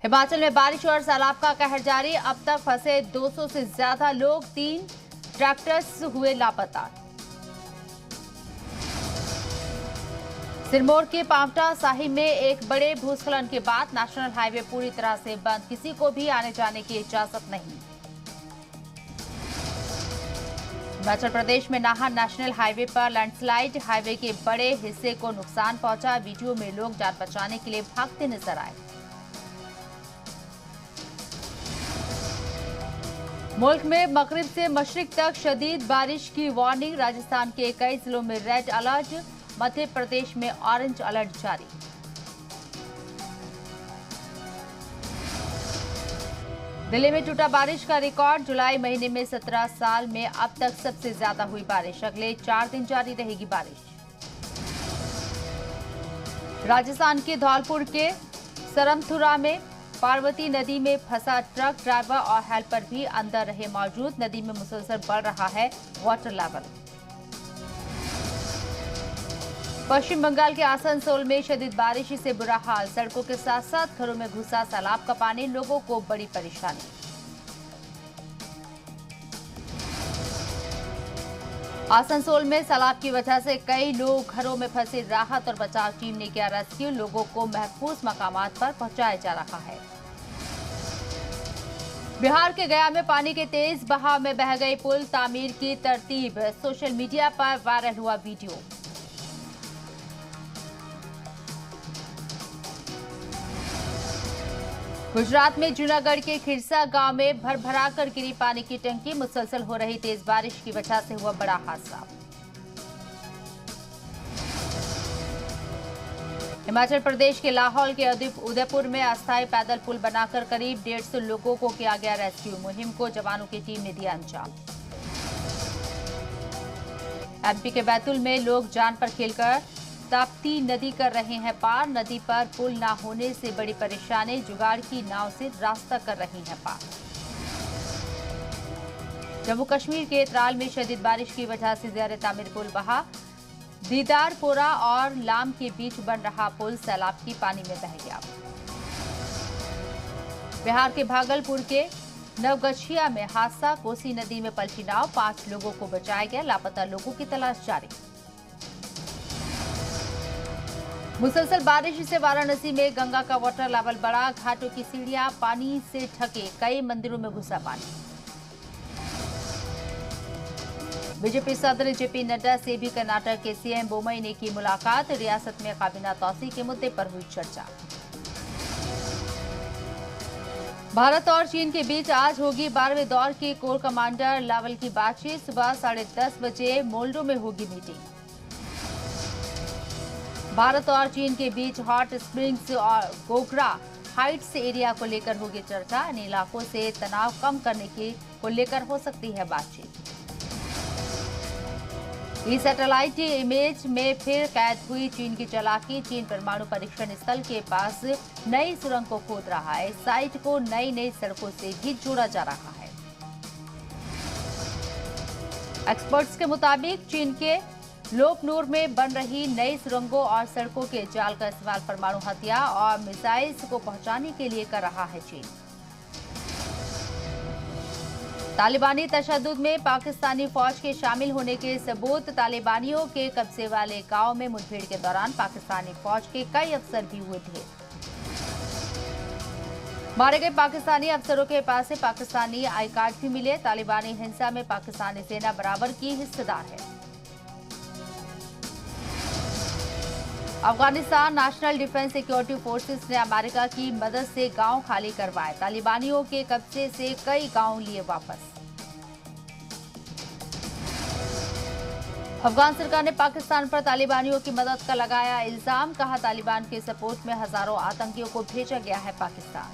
हिमाचल में बारिश और सैलाब का कहर जारी। अब तक फंसे 200 से ज्यादा लोग, 3 ट्रैक्टर्स हुए लापता। सिरमौर के पांवटा साहिब में एक बड़े भूस्खलन के बाद नेशनल हाईवे पूरी तरह से बंद, किसी को भी आने जाने की इजाजत नहीं। हिमाचल प्रदेश में नाहन नेशनल हाईवे पर लैंडस्लाइड, हाईवे के बड़े हिस्से को नुकसान पहुंचा। वीडियो में लोग जान बचाने के लिए भागते नजर आए। मुल्क में मगरिब से मशरिक तक शदीद बारिश की वार्निंग। राजस्थान के कई जिलों में रेड अलर्ट, मध्य प्रदेश में ऑरेंज अलर्ट जारी। दिल्ली में टूटा बारिश का रिकॉर्ड। जुलाई महीने में 17 साल में अब तक सबसे ज्यादा हुई बारिश। अगले 4 दिन जारी रहेगी बारिश। राजस्थान के धौलपुर के सरमथुरा में पार्वती नदी में फंसा ट्रक ड्राइवर और हेल्पर भी अंदर रहे मौजूद। नदी में मुसलसल बढ़ रहा है वाटर लेवल। पश्चिम बंगाल के आसनसोल में शदीद बारिश से बुरा हाल। सड़कों के साथ साथ घरों में घुसा सैलाब का पानी, लोगों को बड़ी परेशानी। आसनसोल में सैलाब की वजह से कई लोग घरों में फंसे। राहत और बचाव टीम ने किया रेस्क्यू, लोगों को महफूज मकामात पर पहुंचाया जा रहा है। बिहार के गया में पानी के तेज बहाव में बह गई पुल, तामीर की तरतीब। सोशल मीडिया पर वायरल हुआ वीडियो। गुजरात में जूनागढ़ के खिरसा गांव में भरभरा कर गिरी पानी की टंकी। मुसलसल हो रही तेज बारिश की वजह से हुआ बड़ा हादसा। हिमाचल प्रदेश के लाहौल के उदयपुर में अस्थायी पैदल पुल बनाकर करीब 150 लोगों को किया गया रेस्क्यू। मुहिम को जवानों की टीम ने दिया अंजाम। एमपी के बैतूल में लोग जान पर खेलकर ताप्ती नदी कर रहे हैं पार। नदी पर पुल न होने से बड़ी परेशानी, जुगाड़ की नाव से रास्ता कर रही हैं पार। जम्मू कश्मीर के त्राल में शदीद बारिश की वजह से ज़ेर तामीर पुल बहा। दीदारपोरा और लाम के बीच बन रहा पुल सैलाब की पानी में बह गया। बिहार के भागलपुर के नवगछिया में हादसा, कोसी नदी में पलटी नाव, 5 लोगों को बचाया गया। लापता लोगों की तलाश जारी। मुसलसल बारिश से वाराणसी में गंगा का वाटर लेवल बढ़ा। घाटों की सीढ़ियां पानी से ढके, कई मंदिरों में घुसा पानी। बीजेपी सदर जेपी नड्डा से भी कर्नाटक के सीएम बोम्मई ने की मुलाकात। रियासत में काबीना तौसी के मुद्दे पर हुई चर्चा। भारत और चीन के बीच आज होगी 12वें दौर की कोर कमांडर लेवल की बातचीत। सुबह 10:30 बजे मोल्डो में होगी मीटिंग। भारत और चीन के बीच हॉट स्प्रिंग्स और गोगरा हाइट्स एरिया को लेकर होगी चर्चा। इन इलाकों से तनाव कम करने को लेकर हो सकती है बातचीत। इस सैटेलाइट इमेज में फिर कैद हुई चीन की चालाकी। चीन परमाणु परीक्षण स्थल के पास नई सुरंग को खोद रहा है। इस साइट को नई नई सड़कों से भी जोड़ा जा रहा है। एक्सपर्ट्स के मुताबिक चीन के लोकनूर में बन रही नई सुरंगों और सड़कों के जाल का इस्तेमाल परमाणु हथियार और मिसाइल्स को पहुंचाने के लिए कर रहा है चीन। तालिबानी तशद्दुद में पाकिस्तानी फौज के शामिल होने के सबूत। तालिबानियों के कब्जे वाले गांव में मुठभेड़ के दौरान पाकिस्तानी फौज के कई अफसर भी हुए थे। मारे गए पाकिस्तानी अफसरों के पास से पाकिस्तानी आई कार्ड भी मिले। तालिबानी हिंसा में पाकिस्तानी सेना बराबर की हिस्सेदार है। Afghanistan national defence security forces ने अमेरिका की मदद से गांव खाली करवाए। तालिबानियों के कब्जे से कई गांव लिए वापस। अफगान सरकार ने पाकिस्तान पर तालिबानियों की मदद का लगाया इल्जाम। कहा तालिबान के सपोर्ट में हजारों आतंकियों को भेजा गया है पाकिस्तान।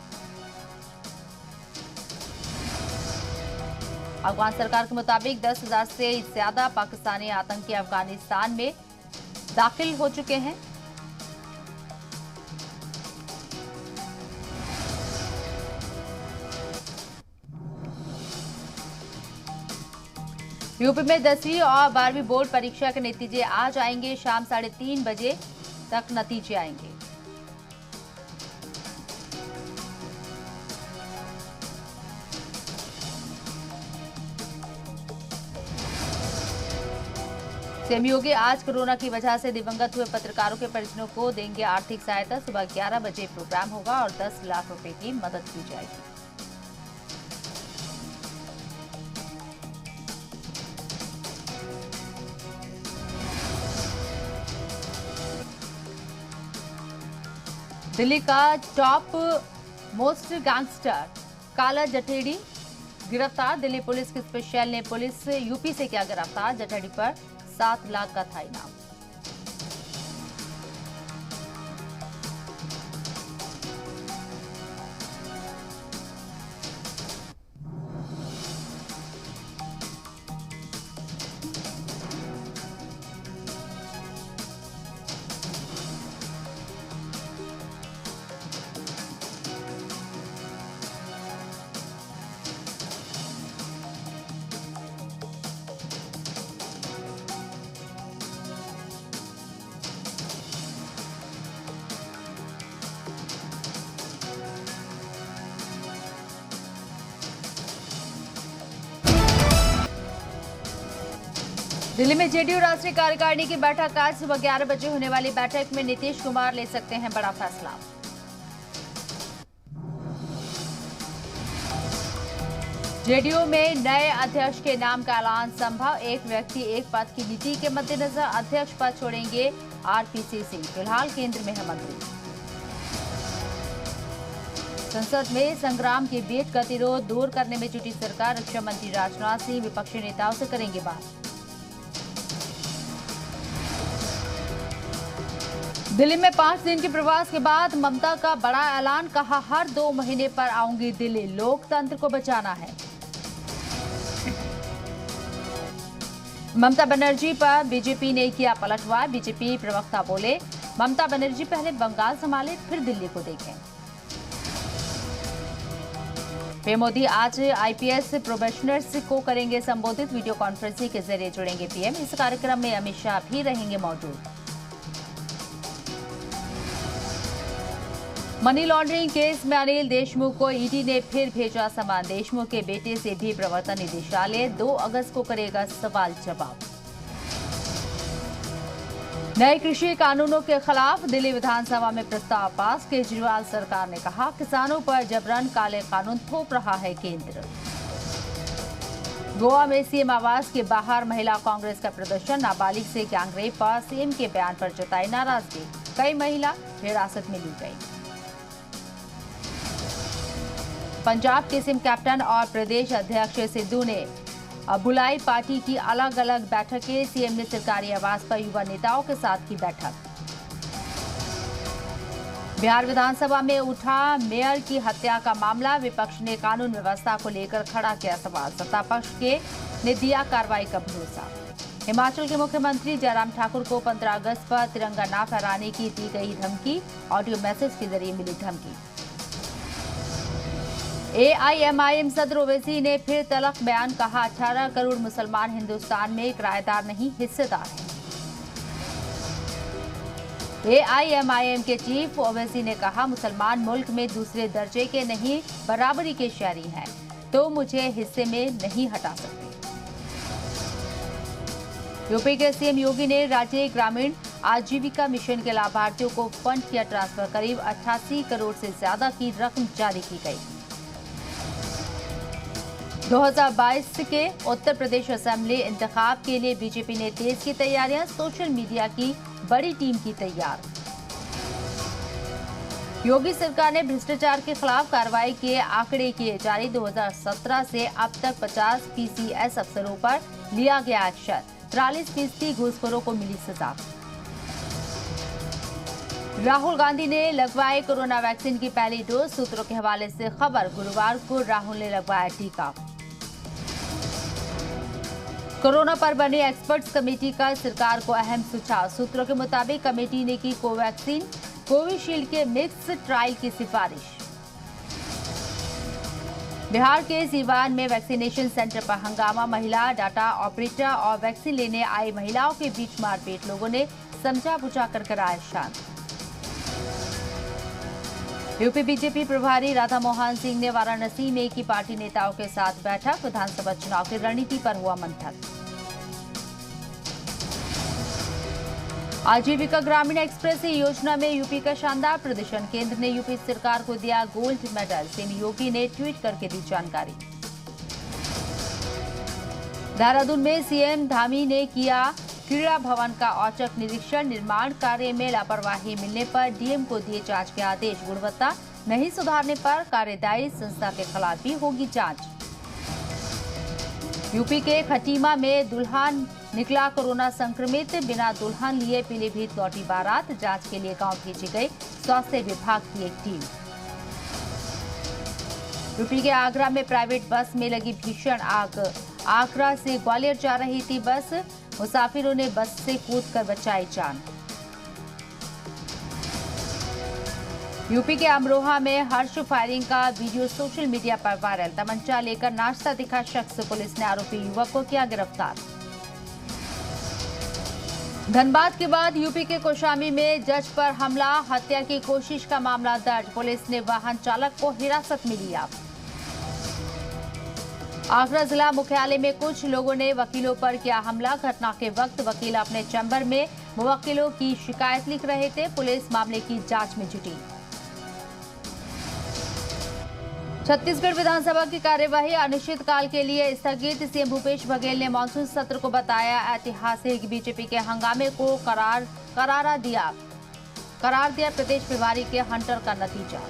अफगान सरकार के मुताबिक 10,000 से ज्यादा पाकिस्तानी आतंकी अफगानिस्तान में दाखिल हो चुके हैं। यूपी में 10वीं और 12वीं बोर्ड परीक्षा के नतीजे आज आएंगे। शाम 3:30 बजे तक नतीजे आएंगे। सीएम योगी आज कोरोना की वजह से दिवंगत हुए पत्रकारों के परिजनों को देंगे आर्थिक सहायता। सुबह 11 बजे प्रोग्राम होगा और 10 लाख रुपए की मदद की जाएगी। दिल्ली का टॉप मोस्ट गैंगस्टर काला जठेड़ी गिरफ्तार। दिल्ली पुलिस की स्पेशल ने पुलिस यूपी से किया गिरफ्तार। जठेड़ी पर 7 लाख का था इनाम। दिल्ली में जेडीयू राष्ट्रीय कार्यकारिणी की बैठक आज सुबह 11 बजे होने वाली बैठक में नीतीश कुमार ले सकते हैं बड़ा फैसला। जेडीयू में नए अध्यक्ष के नाम का ऐलान संभव। एक व्यक्ति एक पद की नीति के मद्देनजर अध्यक्ष पद छोड़ेंगे आरपीसी सिंह। फिलहाल केंद्र में है मंत्री। संसद में संग्राम के बीच गतिरोध दूर करने में जुटी सरकार। रक्षा मंत्री राजनाथ सिंह विपक्षी नेताओं से करेंगे बात। दिल्ली में 5 दिन के प्रवास के बाद ममता का बड़ा ऐलान। कहा, हर 2 महीने पर आऊंगी दिल्ली, लोकतंत्र को बचाना है। ममता बनर्जी पर बीजेपी ने किया पलटवार। बीजेपी प्रवक्ता बोले, ममता बनर्जी पहले बंगाल संभाले फिर दिल्ली को देखें। पीएम मोदी आज आईपीएस प्रोबेशनर्स को करेंगे संबोधित। वीडियो कॉन्फ्रेंसिंग के जरिए जुड़ेंगे पीएम। इस कार्यक्रम में अमित शाह भी रहेंगे मौजूद। मनी लॉन्ड्रिंग केस में अनिल देशमुख को ईडी ने फिर भेजा समन। देशमुख के बेटे से भी प्रवर्तन निदेशालय 2 अगस्त को करेगा सवाल जवाब। नए कृषि कानूनों के खिलाफ दिल्ली विधानसभा में प्रस्ताव पास। केजरीवाल सरकार ने कहा, किसानों पर जबरन काले कानून थोप रहा है केंद्र। गोवा में सीएम आवास के बाहर महिला कांग्रेस का प्रदर्शन। नाबालिग से गैंगरेप पर सीएम के बयान पर जताई नाराजगी। कई महिला हिरासत में ली गई। पंजाब के सीएम कैप्टन और प्रदेश अध्यक्ष सिद्धू ने बुलाई पार्टी की अलग अलग बैठकें। सीएम ने सरकारी आवास पर युवा नेताओं के साथ की बैठक। बिहार विधानसभा में उठा मेयर की हत्या का मामला। विपक्ष ने कानून व्यवस्था को लेकर खड़ा किया सवाल। सत्ता पक्ष के ने दिया कार्रवाई का भरोसा। हिमाचल के मुख्यमंत्री जयराम ठाकुर को 15 अगस्त पर तिरंगा न फहराने की दी गई धमकी। ऑडियो मैसेज के जरिए मिली धमकी। एआईएमआईएम सदर ओवैसी ने फिर तल्ख बयान। कहा, 18 करोड़ मुसलमान हिंदुस्तान में किराएदार नहीं हिस्सेदार हैं। एआईएमआईएम के चीफ ओवैसी ने कहा, मुसलमान मुल्क में दूसरे दर्जे के नहीं बराबरी के शहरी हैं, तो मुझे हिस्से में नहीं हटा सकते। यूपी के सीएम योगी ने राज्य ग्रामीण आजीविका मिशन के लाभार्थियों को फंड किया ट्रांसफर। करीब 88 करोड़ से ज्यादा की रकम जारी की गई। 2022 के उत्तर प्रदेश असेंबली इंतखाब के लिए बीजेपी ने तेज की तैयारियां। सोशल मीडिया की बड़ी टीम की तैयार। योगी सरकार ने भ्रष्टाचार के खिलाफ कार्रवाई के आंकड़े किए जारी। 2017 से अब तक 50 पीसीएस अफसरों पर लिया गया एक्शन। 43% घूसखोरों को मिली सजा। राहुल गांधी ने लगवाए कोरोना वैक्सीन की पहली डोज। सूत्रों के हवाले से खबर। गुरुवार को राहुल ने लगवाया टीका। कोरोना पर बनी एक्सपर्ट्स कमेटी का सरकार को अहम सुझाव। सूत्रों के मुताबिक कमेटी ने की कोवैक्सीन कोविशील्ड के मिक्स ट्रायल की सिफारिश। बिहार के सीवान में वैक्सीनेशन सेंटर पर हंगामा। महिला डाटा ऑपरेटर और वैक्सीन लेने आई महिलाओं के बीच मारपीट। लोगों ने समझा बुझा कर कराया शांत। यूपी बीजेपी प्रभारी राधा मोहन सिंह ने वाराणसी में की पार्टी नेताओं के साथ बैठक। विधानसभा चुनाव की रणनीति पर हुआ मंथन। आजीविका ग्रामीण एक्सप्रेस योजना में यूपी का शानदार प्रदर्शन, केंद्र ने यूपी सरकार को दिया गोल्ड मेडल, सीएम योगी ने ट्वीट करके दी जानकारी। देहरादून में सीएम धामी ने किया क्रीड़ा भवन का औचक निरीक्षण, निर्माण कार्य में लापरवाही मिलने पर डीएम को दिए जांच के आदेश, गुणवत्ता नहीं सुधारने पर कार्यदायी संस्था के खिलाफ भी होगी जांच। यूपी के खटीमा में दुल्हन निकला कोरोना संक्रमित, बिना दुल्हन लिए पीलीभीत लौटी बारात, जांच के लिए गांव भेजी गई स्वास्थ्य विभाग की एक टीम। यूपी के आगरा में प्राइवेट बस में लगी भीषण आग, आगरा से ग्वालियर जा रही थी बस, मुसाफिरों ने बस से कूदकर बचाई जान। यूपी के अमरोहा में हर्ष फायरिंग का वीडियो सोशल मीडिया पर वायरल, तमंचा लेकर नाचता दिखा शख्स, पुलिस ने आरोपी युवक को किया गिरफ्तार। धनबाद के बाद यूपी के कौशाम्बी में जज पर हमला, हत्या की कोशिश का मामला दर्ज, पुलिस ने वाहन चालक को हिरासत में लिया। आगरा जिला मुख्यालय में कुछ लोगों ने वकीलों पर किया हमला, घटना के वक्त वकील अपने चैम्बर में मुवक्किलों की शिकायत लिख रहे थे, पुलिस मामले की जांच में जुटी। छत्तीसगढ़ विधानसभा की कार्यवाही अनिश्चितकाल के लिए स्थगित, सीएम भूपेश बघेल ने मानसून सत्र को बताया ऐतिहासिक, बीजेपी के हंगामे को करार दिया प्रदेश प्रभारी के हंटर का नतीजा।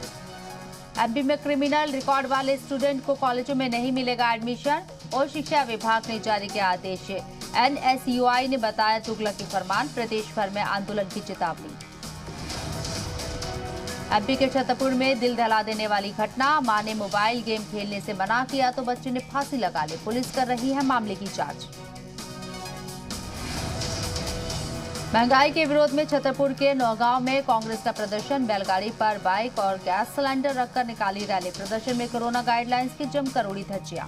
एमपी में क्रिमिनल रिकॉर्ड वाले स्टूडेंट को कॉलेजों में नहीं मिलेगा एडमिशन, और शिक्षा विभाग ने जारी किया आदेश, एनएसयूआई ने बताया तुगलकी फरमान, प्रदेश भर में आंदोलन की चेतावनी। एमपी के छतरपुर में दिल दहला देने वाली घटना, मां ने मोबाइल गेम खेलने से मना किया तो बच्चे ने फांसी लगा ली, पुलिस कर रही है मामले की जांच। महंगाई के विरोध में छतरपुर के नौगांव में कांग्रेस का प्रदर्शन, बैलगाड़ी पर बाइक और गैस सिलेंडर रखकर निकाली रैली, प्रदर्शन में कोरोना गाइडलाइंस की जमकर उड़ी धज्जियां।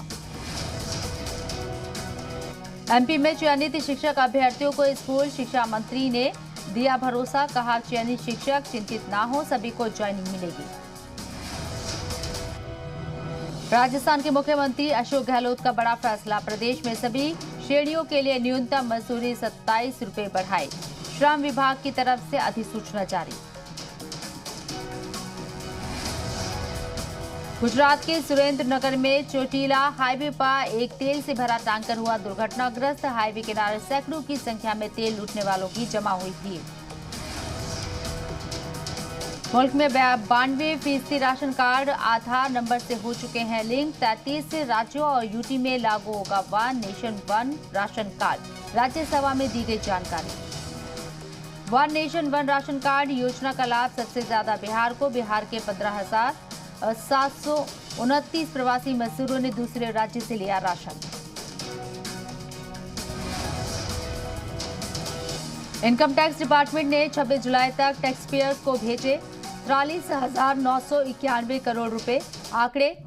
एमपी में चयनित शिक्षक अभ्यर्थियों को स्कूल शिक्षा मंत्री ने दिया भरोसा, कहा चयनित शिक्षक चिंतित ना हो, सभी को ज्वाइनिंग मिलेगी। राजस्थान के मुख्यमंत्री अशोक गहलोत का बड़ा फैसला, प्रदेश में सभी श्रेणियों के लिए न्यूनतम मजदूरी 27 रुपए बढ़ाई, श्रम विभाग की तरफ से अधिसूचना जारी। गुजरात के सुरेंद्रनगर में चोटीला हाईवे पर एक तेल से भरा टैंकर हुआ दुर्घटनाग्रस्त, हाईवे किनारे सैकड़ों की संख्या में तेल लूटने वालों की जमा हुई भीड़। मुल्क में 92% राशन कार्ड आधार नंबर से हो चुके हैं लिंक, 33 राज्यों और यूटी में लागू होगा one nation one ration card, Rajya Sabha में दी गई जानकारी। One nation one ration card योजना का लाभ सबसे ज्यादा बिहार को, बिहार के 15,729 प्रवासी मजदूरों ने दूसरे राज्य से लिया राशन। इनकम टैक्स डिपार्टमेंट ने 26 जुलाई तक टैक्स पेयर्स को भेजे 43,991 करोड़ रुपए, आंकड़े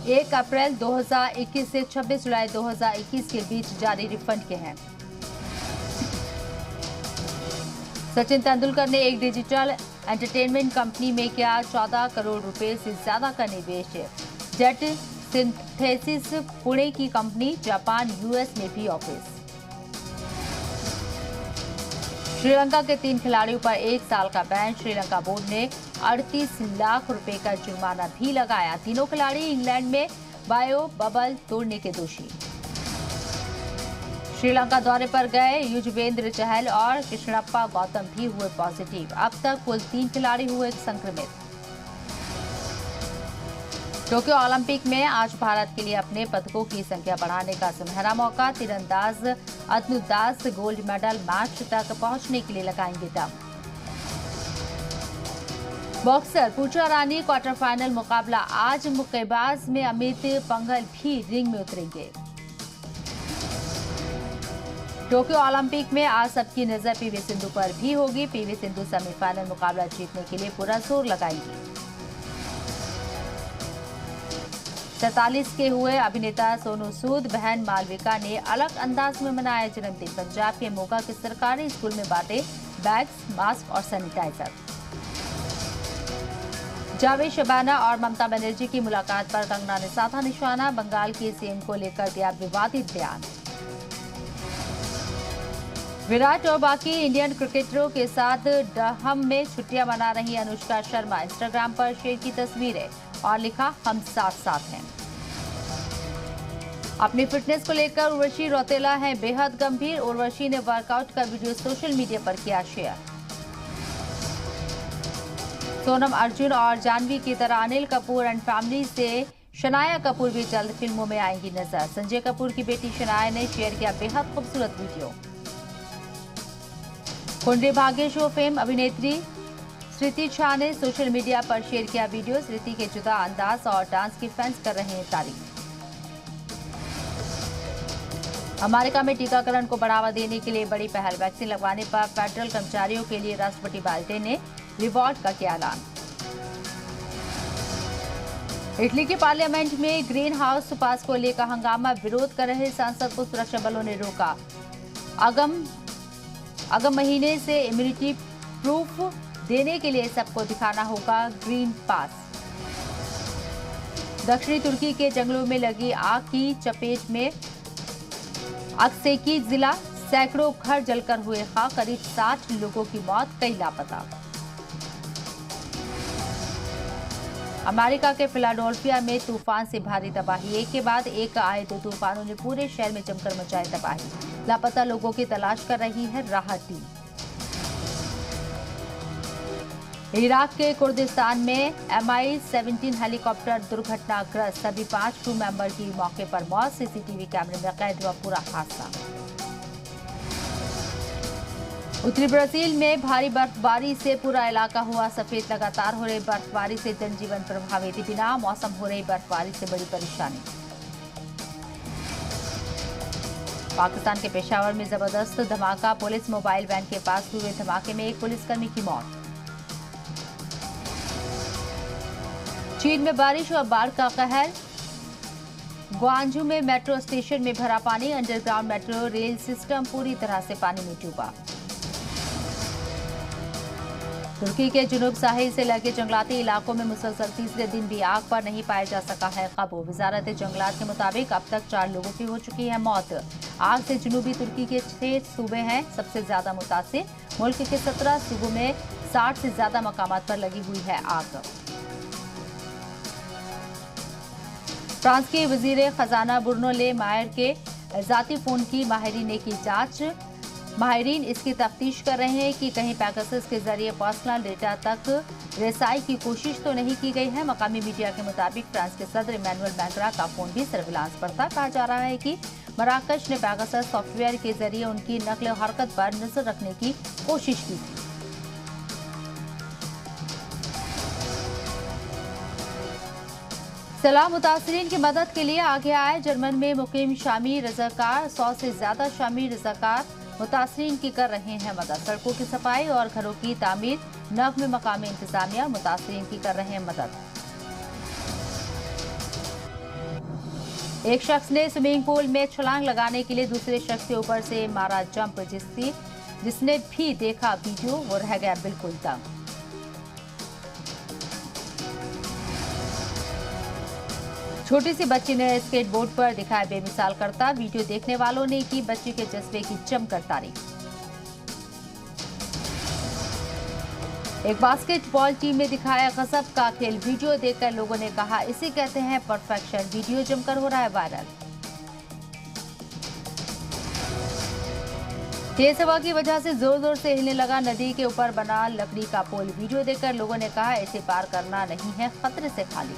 1 अप्रैल 2021 से 26 जुलाई 2021 के बीच जारी रिफंड के हैं। सचिन तेंदुलकर ने एक डिजिटल एंटरटेनमेंट कंपनी में किया 14 करोड़ रुपए से ज्यादा का निवेश, जेट सिंथेसिस पुणे की कंपनी, जापान यूएस में भी ऑफिस। श्रीलंका के 3 खिलाड़ियों पर 1 साल का बैन, श्रीलंका बोर्ड ने 38 लाख रुपए का जुर्माना भी लगाया, तीनों खिलाड़ी इंग्लैंड में बायो बबल तोड़ने के दोषी। श्रीलंका दौरे पर गए युजवेंद्र चहल और कृष्णप्पा गौतम भी हुए पॉजिटिव, अब तक कुल 3 खिलाड़ी हुए संक्रमित। टोक्यो ओलंपिक में आज भारत के लिए अपने पदकों की संख्या बढ़ाने का सुनहरा मौका, तीरंदाज अतनु दास गोल्ड मेडल मैच तक पहुंचने के लिए लगाएंगे दम। बॉक्सर पूजा रानी क्वार्टर फाइनल मुकाबला, आज मुक्केबाज में अमित पंघल भी रिंग में उतरेंगे। टोक्यो ओलंपिक में आज सबकी नजर पीवी सिंधु पर भी होगी, पीवी सिंधु सेमीफाइनल मुकाबला जीतने के लिए पूरा जोर लगाएंगी। 47 के हुए अभिनेता सोनू सूद, बहन मालविका ने अलग अंदाज में मनाया जन्मदिन, पंजाब के मोगा के सरकारी स्कूल में बांटे बैग्स, मास्क और सैनिटाइजर। जावेद शबाना और ममता बनर्जी की मुलाकात पर कंगना ने साधा निशाना, बंगाल के सीएम को लेकर दिया विवादित बयान। विराट और बाकी इंडियन क्रिकेटरों के साथ डहम में छुट्टियां मना रही अनुष्का शर्मा। इंस्टाग्राम पर शेयर की तस्वीरें और लिखा, हम साथ साथ हैं। अपनी फिटनेस को लेकर उर्वशी रौतेला है बेहद गंभीर। उर्वशी ने वर्कआउट का वीडियो सोशल मीडिया पर किया शेयर। सोनम, अर्जुन और जानवी की तरह अनिल कपूर एंड फैमिली से शनाया कपूर भी जल्द फिल्मों में आएंगी नजर। संजय कपूर की बेटी शनाया ने शेयर किया बेहद खूबसूरत video. Kundali Bhagya show fame अभिनेत्री स्मृति झा ने सोशल मीडिया पर शेयर किया वीडियो। स्मृति के जुदा अंदाज और डांस की फैंस कर रहे हैं तारीफ। अमेरिका में टीकाकरण को बढ़ावा देने के लिए बड़ी पहल। वैक्सीन लगवाने पर फेडरल कर्मचारियों के लिए राष्ट्रपति बाइडेन ने रिवॉर्ड का किया ऐलान। इटली के पार्लियामेंट में ग्रीन हाउस पास को लेकर हंगामा। विरोध कर रहे सांसद को सुरक्षा बलों ने रोका। अगम महीने से इम्यूनिटी प्रूफ देने के लिए सबको दिखाना होगा ग्रीन पास। दक्षिणी तुर्की के जंगलों में लगी आग की चपेट में अक्सेकी जिला। सैकड़ों घर जलकर हुए खाक। करीब 60 लोगों की मौत, कई लापता। अमेरिका के फिलाडेल्फिया में तूफान से भारी तबाही। एक के बाद एक आए दो तूफानों ने पूरे शहर में जमकर मचाई तबाही। लापता लोगों की तलाश कर रही है राहत टीम। इराक के कुर्दिस्तान में MI-17 हेलीकॉप्टर दुर्घटनाग्रस्त। सभी 5 क्रू मेंबर की मौके पर मौत। सीसीटीवी कैमरे में कैद हुआ पूरा हादसा। उत्तरी ब्राजील में भारी बर्फबारी से पूरा इलाका हुआ सफेद। लगातार हो रही बर्फबारी से जनजीवन प्रभावित। बिना मौसम हो रही बर्फबारी से बड़ी परेशानी। पाकिस्तान के पेशावर में जबरदस्त धमाका। पुलिस मोबाइल वैन के पास हुए धमाके में एक पुलिसकर्मी की मौत। चीन में बारिश और बाढ़ का कहर। ग्वांझू में मेट्रो स्टेशन में भरा पानी। अंडरग्राउंड मेट्रो रेल सिस्टम पूरी तरह से पानी में डूबा। तुर्की के जुनूब साहिल से लगे जंगलाती इलाकों में मुसलसल तीसरे दिन भी आग पर नहीं पाया जा सका है काबू। वजारत जंगलात के मुताबिक अब तक 4 लोगों की हो चुकी है मौत। आग से जुनूबी तुर्की के 6 सूबे हैं सबसे ज्यादा मुतासिर। मुल्क के 17 सूबों में 60 से ज्यादा मकामात पर लगी हुई है आग। फ्रांस के वजीर खजाना ब्रूनो ले मायर के जाती फोन की माहिरीन ने की जांच। माहिरीन इसकी तफ्तीश कर रहे हैं कि कहीं पैगासस के जरिए पर्सनल डेटा तक रसाई की कोशिश तो नहीं की गई है। मकामी मीडिया के मुताबिक फ्रांस के सदर इमैनुअल मैक्रा का फोन भी सर्विलांस पर था। कहा जा रहा है कि मराकश ने पैगासस सॉफ्टवेयर के जरिए उनकी नकल हरकत पर नजर रखने की कोशिश की थी। सलाह मुतासरीन की मदद के लिए आगे आए। जर्मन में मुकीम शामी रजाकार 100 से ज्यादा शामी रजाकार मुतासरीन की कर रहे हैं मदद। सड़कों की सफाई और घरों की तामीर। नव में मकामी इंतजामिया मुतासरीन की कर रहे हैं मदद। एक शख्स ने स्विमिंग पूल में छलांग लगाने के लिए दूसरे शख्स के ऊपर से मारा जंप। जिसने भी देखा वीडियो वो रह गया बिल्कुल दंग। छोटी सी बच्ची ने स्केटबोर्ड पर दिखाया बेमिसाल करता। वीडियो देखने वालों ने की बच्ची के जज्बे की जमकर तारीफ। एक बास्केटबॉल टीम ने दिखाया गजब का खेल। वीडियो देखकर लोगों ने कहा इसे कहते हैं परफेक्शन। वीडियो जमकर हो रहा है वायरल। तेज हवा की वजह से जोर जोर से हिलने लगा नदी के ऊपर बना लकड़ी का पुल। वीडियो देखकर लोगों ने कहा इसे पार करना नहीं है खतरे से खाली।